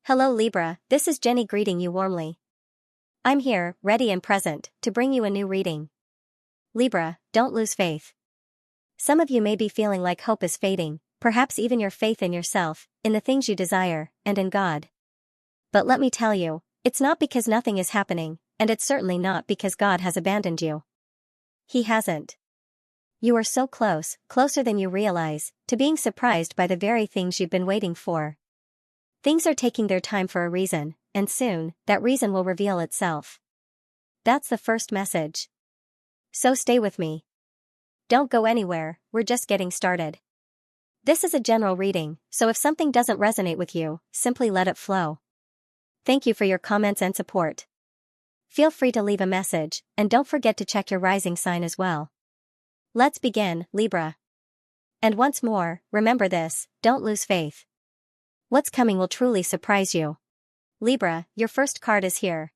Hello Libra, this is Jenny greeting you warmly. I'm here, ready and present, to bring you a new reading. Libra, don't lose faith. Some of you may be feeling like hope is fading, perhaps even your faith in yourself, in the things you desire, and in God. But let me tell you, it's not because nothing is happening, and it's certainly not because God has abandoned you. He hasn't. You are so close, closer than you realize, to being surprised by the very things you've been waiting for. Things are taking their time for a reason, and soon, that reason will reveal itself. That's the first message. So stay with me. Don't go anywhere, we're just getting started. This is a general reading, so if something doesn't resonate with you, simply let it flow. Thank you for your comments and support. Feel free to leave a message, and don't forget to check your rising sign as well. Let's begin, Libra. And once more, remember this, don't lose faith. What's coming will truly surprise you. Libra, your first card is here.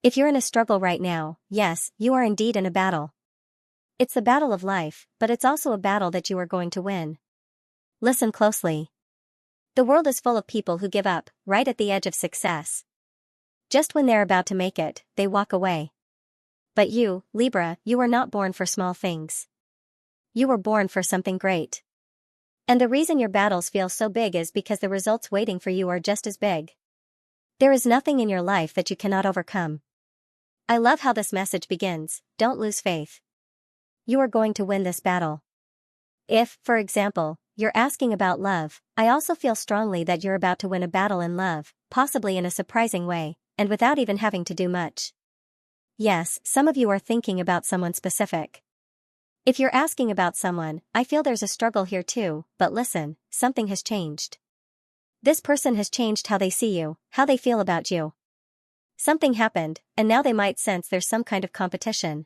If you're in a struggle right now, yes, you are indeed in a battle. It's the battle of life, but it's also a battle that you are going to win. Listen closely. The world is full of people who give up, right at the edge of success. Just when they're about to make it, they walk away. But you, Libra, you were not born for small things. You were born for something great. And the reason your battles feel so big is because the results waiting for you are just as big. There is nothing in your life that you cannot overcome. I love how this message begins, don't lose faith. You are going to win this battle. If, for example, you're asking about love, I also feel strongly that you're about to win a battle in love, possibly in a surprising way, and without even having to do much. Yes, some of you are thinking about someone specific. If you're asking about someone, I feel there's a struggle here too, but listen, something has changed. This person has changed how they see you, how they feel about you. Something happened, and now they might sense there's some kind of competition.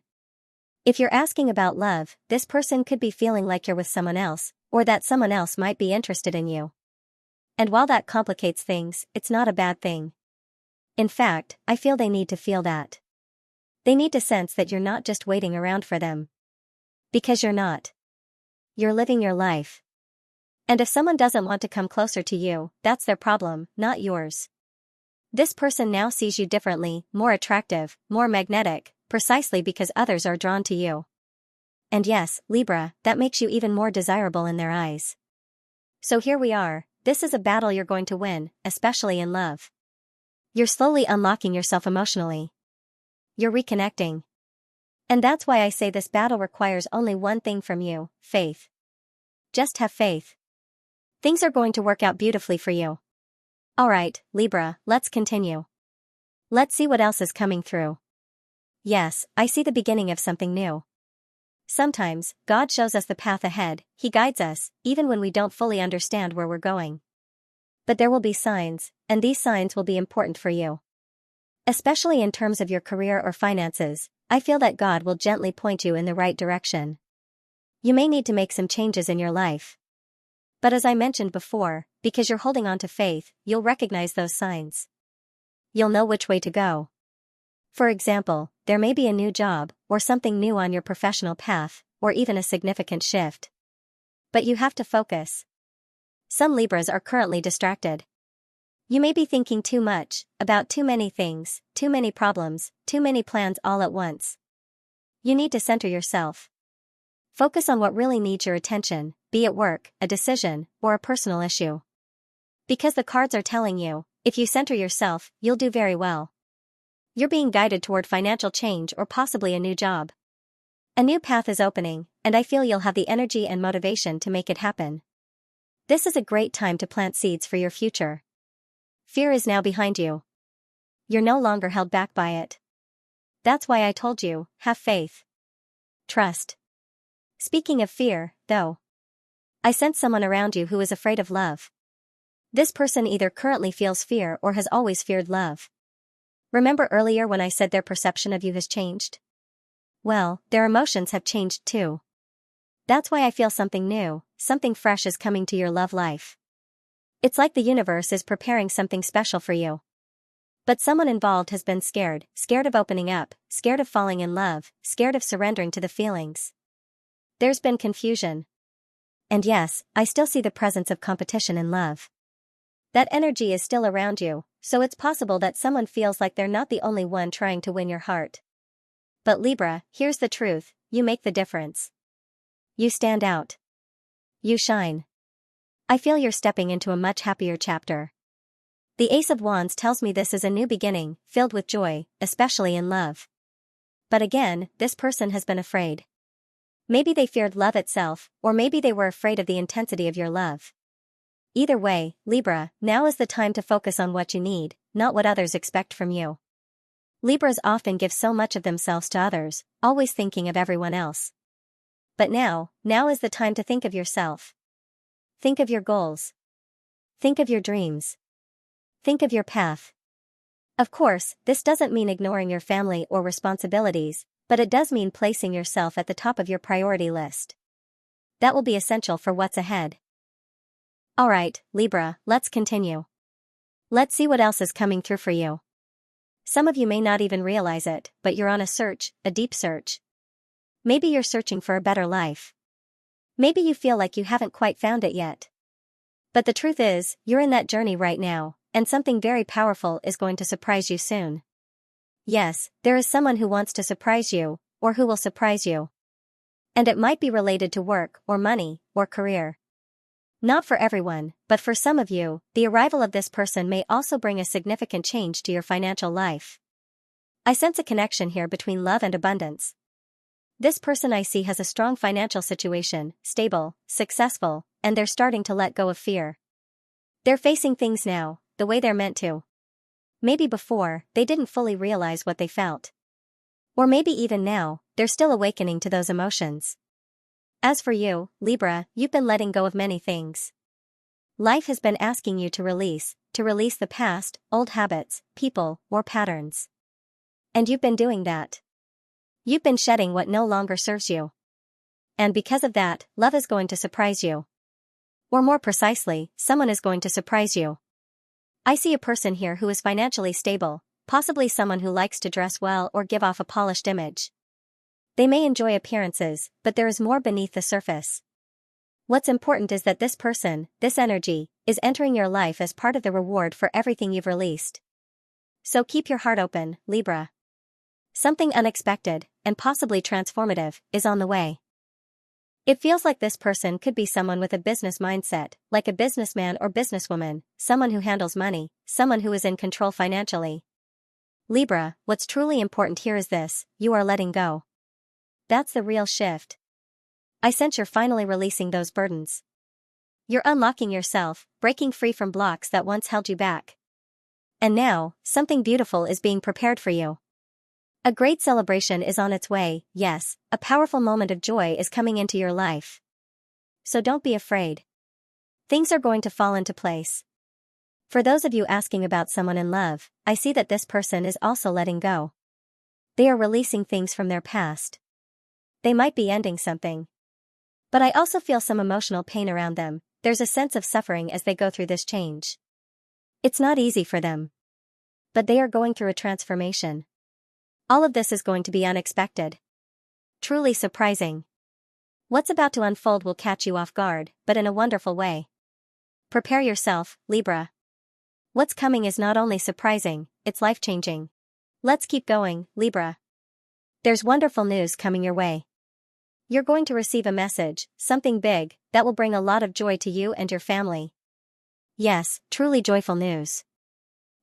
If you're asking about love, this person could be feeling like you're with someone else, or that someone else might be interested in you. And while that complicates things, it's not a bad thing. In fact, I feel they need to feel that. They need to sense that you're not just waiting around for them. Because you're not. You're living your life. And if someone doesn't want to come closer to you, that's their problem, not yours. This person now sees you differently, more attractive, more magnetic, precisely because others are drawn to you. And yes, Libra, that makes you even more desirable in their eyes. So here we are, this is a battle you're going to win, especially in love. You're slowly unlocking yourself emotionally. You're reconnecting. And that's why I say this battle requires only one thing from you, faith. Just have faith. Things are going to work out beautifully for you. Alright, Libra, let's continue. Let's see what else is coming through. Yes, I see the beginning of something new. Sometimes, God shows us the path ahead, He guides us, even when we don't fully understand where we're going. But there will be signs, and these signs will be important for you. Especially in terms of your career or finances, I feel that God will gently point you in the right direction. You may need to make some changes in your life. But as I mentioned before, because you're holding on to faith, you'll recognize those signs. You'll know which way to go. For example, there may be a new job, or something new on your professional path, or even a significant shift. But you have to focus. Some Libras are currently distracted. You may be thinking too much, about too many things, too many problems, too many plans all at once. You need to center yourself. Focus on what really needs your attention, be it work, a decision, or a personal issue. Because the cards are telling you, if you center yourself, you'll do very well. You're being guided toward financial change or possibly a new job. A new path is opening, and I feel you'll have the energy and motivation to make it happen. This is a great time to plant seeds for your future. Fear is now behind you. You're no longer held back by it. That's why I told you, have faith. Trust. Speaking of fear, though, I sense someone around you who is afraid of love. This person either currently feels fear or has always feared love. Remember earlier when I said their perception of you has changed? Well, their emotions have changed too. That's why I feel something new, something fresh is coming to your love life. It's like the universe is preparing something special for you. But someone involved has been scared, scared of opening up, scared of falling in love, scared of surrendering to the feelings. There's been confusion. And yes, I still see the presence of competition in love. That energy is still around you, so it's possible that someone feels like they're not the only one trying to win your heart. But Libra, here's the truth, you make the difference. You stand out. You shine. I feel you're stepping into a much happier chapter. The Ace of Wands tells me this is a new beginning, filled with joy, especially in love. But again, this person has been afraid. Maybe they feared love itself, or maybe they were afraid of the intensity of your love. Either way, Libra, now is the time to focus on what you need, not what others expect from you. Libras often give so much of themselves to others, always thinking of everyone else. But now is the time to think of yourself. Think of your goals. Think of your dreams. Think of your path. Of course, this doesn't mean ignoring your family or responsibilities, but it does mean placing yourself at the top of your priority list. That will be essential for what's ahead. Alright, Libra, let's continue. Let's see what else is coming through for you. Some of you may not even realize it, but you're on a search, a deep search. Maybe you're searching for a better life. Maybe you feel like you haven't quite found it yet. But the truth is, you're in that journey right now, and something very powerful is going to surprise you soon. Yes, there is someone who wants to surprise you, or who will surprise you. And it might be related to work, or money, or career. Not for everyone, but for some of you, the arrival of this person may also bring a significant change to your financial life. I sense a connection here between love and abundance. This person I see has a strong financial situation, stable, successful, and they're starting to let go of fear. They're facing things now, the way they're meant to. Maybe before, they didn't fully realize what they felt. Or maybe even now, they're still awakening to those emotions. As for you, Libra, you've been letting go of many things. Life has been asking you to release the past, old habits, people, or patterns. And you've been doing that. You've been shedding what no longer serves you. And because of that, love is going to surprise you. Or more precisely, someone is going to surprise you. I see a person here who is financially stable, possibly someone who likes to dress well or give off a polished image. They may enjoy appearances, but there is more beneath the surface. What's important is that this person, this energy, is entering your life as part of the reward for everything you've released. So keep your heart open, Libra. Something unexpected, and possibly transformative, is on the way. It feels like this person could be someone with a business mindset, like a businessman or businesswoman, someone who handles money, someone who is in control financially. Libra, what's truly important here is this: you are letting go. That's the real shift. I sense you're finally releasing those burdens. You're unlocking yourself, breaking free from blocks that once held you back. And now, something beautiful is being prepared for you. A great celebration is on its way, yes, a powerful moment of joy is coming into your life. So don't be afraid. Things are going to fall into place. For those of you asking about someone in love, I see that this person is also letting go. They are releasing things from their past. They might be ending something. But I also feel some emotional pain around them. There's a sense of suffering as they go through this change. It's not easy for them. But they are going through a transformation. All of this is going to be unexpected. Truly surprising. What's about to unfold will catch you off guard, but in a wonderful way. Prepare yourself, Libra. What's coming is not only surprising, it's life-changing. Let's keep going, Libra. There's wonderful news coming your way. You're going to receive a message, something big, that will bring a lot of joy to you and your family. Yes, truly joyful news.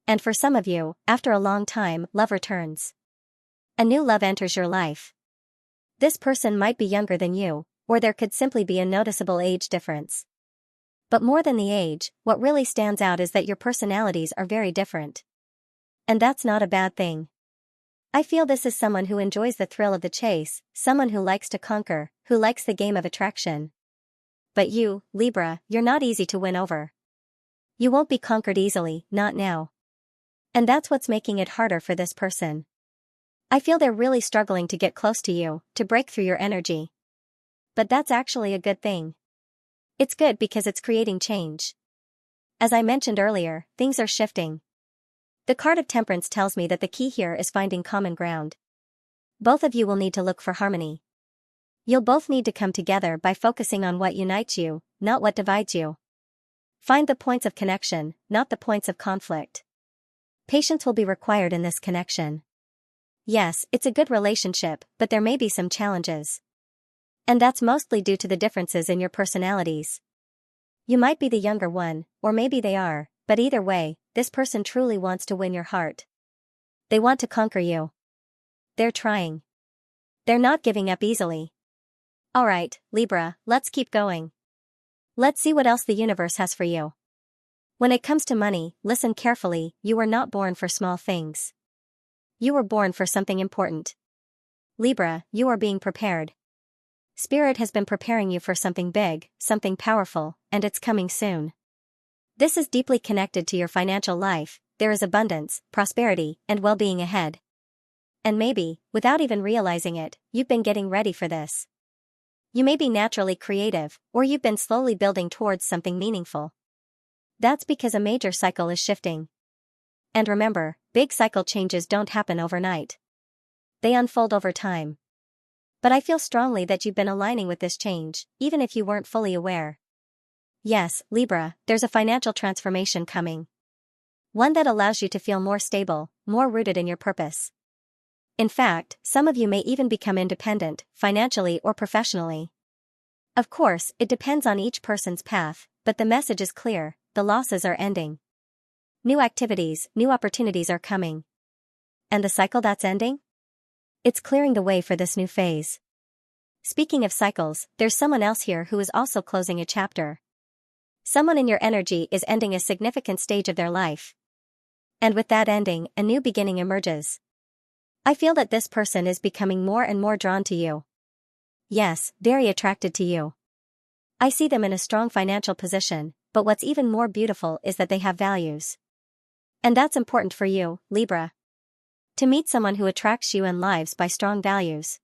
And for some of you, after a long time, love returns. A new love enters your life. This person might be younger than you, or there could simply be a noticeable age difference. But more than the age, what really stands out is that your personalities are very different. And that's not a bad thing. I feel this is someone who enjoys the thrill of the chase, someone who likes to conquer, who likes the game of attraction. But you, Libra, you're not easy to win over. You won't be conquered easily, not now. And that's what's making it harder for this person. I feel they're really struggling to get close to you, to break through your energy. But that's actually a good thing. It's good because it's creating change. As I mentioned earlier, things are shifting. The card of Temperance tells me that the key here is finding common ground. Both of you will need to look for harmony. You'll both need to come together by focusing on what unites you, not what divides you. Find the points of connection, not the points of conflict. Patience will be required in this connection. Yes, it's a good relationship, but there may be some challenges. And that's mostly due to the differences in your personalities. You might be the younger one, or maybe they are, but either way, this person truly wants to win your heart. They want to conquer you. They're trying. They're not giving up easily. Alright, Libra, let's keep going. Let's see what else the universe has for you. When it comes to money, listen carefully, you were not born for small things. You were born for something important. Libra, you are being prepared. Spirit has been preparing you for something big, something powerful, and it's coming soon. This is deeply connected to your financial life. There is abundance, prosperity, and well-being ahead. And maybe, without even realizing it, you've been getting ready for this. You may be naturally creative, or you've been slowly building towards something meaningful. That's because a major cycle is shifting. And remember, big cycle changes don't happen overnight. They unfold over time. But I feel strongly that you've been aligning with this change, even if you weren't fully aware. Yes, Libra, there's a financial transformation coming. One that allows you to feel more stable, more rooted in your purpose. In fact, some of you may even become independent, financially or professionally. Of course, it depends on each person's path, but the message is clear, the losses are ending. New activities, new opportunities are coming. And the cycle that's ending? It's clearing the way for this new phase. Speaking of cycles, there's someone else here who is also closing a chapter. Someone in your energy is ending a significant stage of their life. And with that ending, a new beginning emerges. I feel that this person is becoming more and more drawn to you. Yes, very attracted to you. I see them in a strong financial position, but what's even more beautiful is that they have values. And that's important for you, Libra. To meet someone who attracts you and lives by strong values.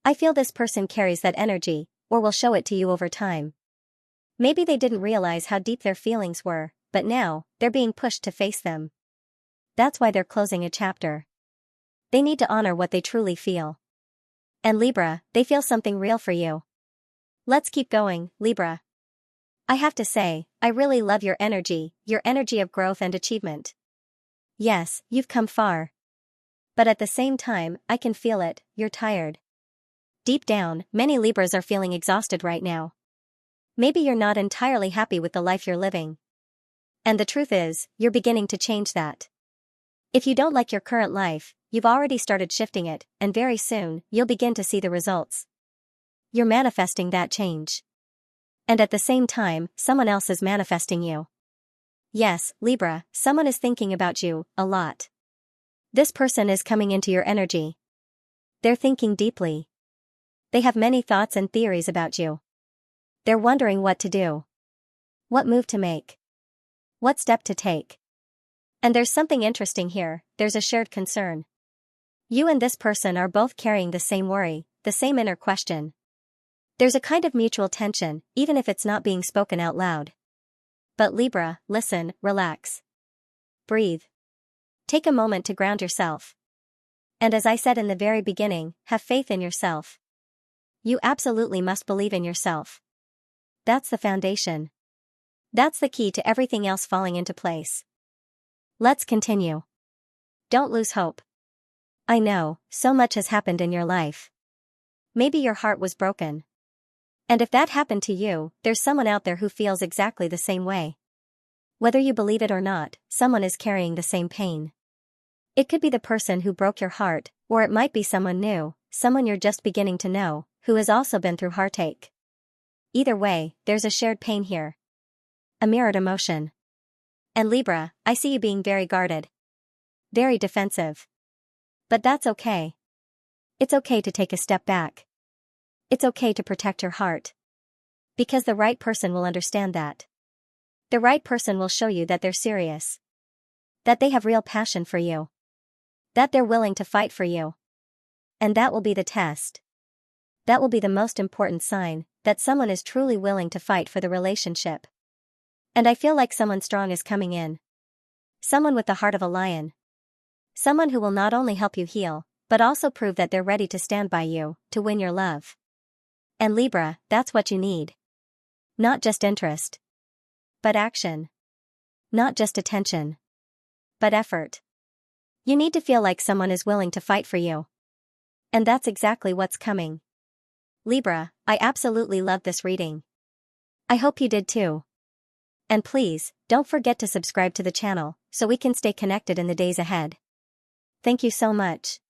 I feel this person carries that energy, or will show it to you over time. Maybe they didn't realize how deep their feelings were, but now, they're being pushed to face them. That's why they're closing a chapter. They need to honor what they truly feel. And Libra, they feel something real for you. Let's keep going, Libra. I have to say, I really love your energy of growth and achievement. Yes, you've come far. But at the same time, I can feel it, you're tired. Deep down, many Libras are feeling exhausted right now. Maybe you're not entirely happy with the life you're living. And the truth is, you're beginning to change that. If you don't like your current life, you've already started shifting it, and very soon, you'll begin to see the results. You're manifesting that change. And at the same time, someone else is manifesting you. Yes, Libra, someone is thinking about you, a lot. This person is coming into your energy. They're thinking deeply. They have many thoughts and theories about you. They're wondering what to do. What move to make. What step to take. And there's something interesting here, there's a shared concern. You and this person are both carrying the same worry, the same inner question. There's a kind of mutual tension, even if it's not being spoken out loud. But Libra, listen, relax. Breathe. Take a moment to ground yourself. And as I said in the very beginning, have faith in yourself. You absolutely must believe in yourself. That's the foundation. That's the key to everything else falling into place. Let's continue. Don't lose hope. I know, so much has happened in your life. Maybe your heart was broken. And if that happened to you, there's someone out there who feels exactly the same way. Whether you believe it or not, someone is carrying the same pain. It could be the person who broke your heart, or it might be someone new, someone you're just beginning to know, who has also been through heartache. Either way, there's a shared pain here. A mirrored emotion. And Libra, I see you being very guarded. Very defensive. But that's okay. It's okay to take a step back. It's okay to protect your heart. Because the right person will understand that. The right person will show you that they're serious. That they have real passion for you. That they're willing to fight for you. And that will be the test. That will be the most important sign, that someone is truly willing to fight for the relationship. And I feel like someone strong is coming in. Someone with the heart of a lion. Someone who will not only help you heal, but also prove that they're ready to stand by you, to win your love. And Libra, that's what you need. Not just interest. but action. Not just attention, but effort. You need to feel like someone is willing to fight for you. And that's exactly what's coming. Libra, I absolutely love this reading. I hope you did too. And please, don't forget to subscribe to the channel, so we can stay connected in the days ahead. Thank you so much.